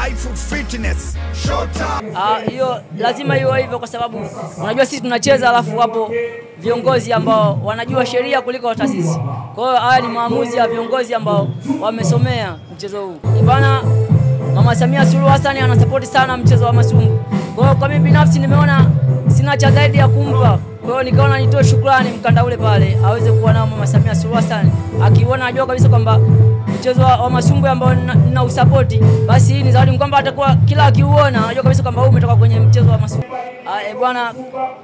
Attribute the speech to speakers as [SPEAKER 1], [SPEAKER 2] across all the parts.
[SPEAKER 1] life fitness showtime.
[SPEAKER 2] Hiyo lazima iwe hivyo kwa sababu unajua sisi tunacheza alafu wapo viongozi ambao wanajua sheria kuliko taasisi. Kwa hiyo haya ni maamuzi ya viongozi ambao wamesomea mchezo huu. Bwana Mama Samia Suluhu Hassan anasupport sana mchezo wa masumbu. Kwa hiyo kwa mimi binafsi nimeona sina cha zaidi ya kumpa. Kwa hiyo nikaona nitoe shukrani mkanda ule pale aweze kuwa nao Mama Samia Suluhu Hassan. Akiona anajua kabisa kwamba mchezo wa masumbu ambao nina usupport, basi hii ni zawadi kwamba atakuwa kila akiuona anajua kabisa kwamba huu umetoka kwenye mchezo wa masumbu. Bwana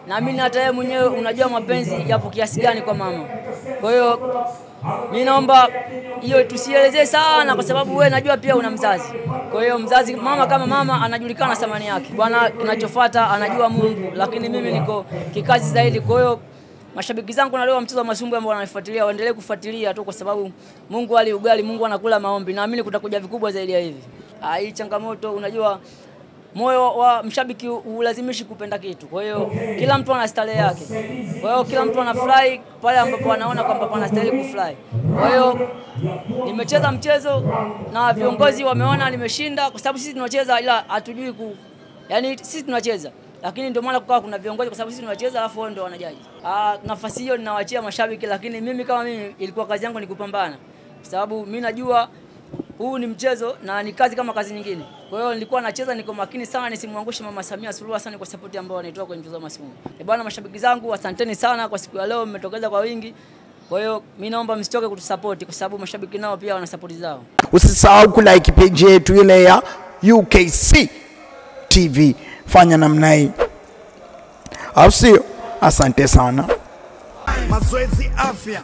[SPEAKER 2] naamini hata yeye mwenyewe unajua mapenzi yapo kiasi gani kwa mama. Kwa hiyo mimi naomba hiyo tusielezee sana kwa sababu wewe najua pia una mzazi. Kwa hiyo mzazi mama kama mama anajulikana thamani yake. Bwana kinachofuata anajua Mungu, lakini mimi niko kikazi zaidi. Kwa hiyo mashabiki zangu na leo mchezo wa masumbu ambao wananifuatilia waendelee kufuatilia tu kwa sababu Mungu ugali, Mungu anakula maombi. Naamini kutakuja vikubwa zaidi ya hivi. Hii changamoto unajua moyo wa mshabiki ulazimishi kupenda kitu. Kwa hiyo kila mtu ana starehe yake. Kwa hiyo kila mtu anafurahi pale ambapo anaona kwamba panastahili kufurahi. Kwa hiyo nimecheza mchezo na viongozi wameona nimeshinda kwa sababu sisi tunacheza ila hatujui yani sisi tunacheza. Lakini ndio maana kukawa kuna viongozi kwa sababu sisi tunacheza alafu wao ndio wanajaji. Nafasi hiyo ninawaachia mashabiki, lakini mimi kama mimi ilikuwa kazi yangu ni kupambana. Kwa sababu mimi najua huu ni mchezo na ni kazi kama kazi nyingine. Kwa hiyo nilikuwa nacheza niko makini sana nisimwangushe Mama Samia Suluhu Hassan kwa support ambayo anaitoa kwenye mchezo wa masumbu. Bwana mashabiki zangu asanteni sana kwa siku ya leo, mmetokeza kwa wingi. Kwa hiyo mimi naomba msitoke kutusupport kwa sababu mashabiki nao pia wana support zao.
[SPEAKER 1] Usisahau kulike page yetu ile ya UKC TV. Fanya namna hii. Au sio? Asante sana. Mazoezi afya.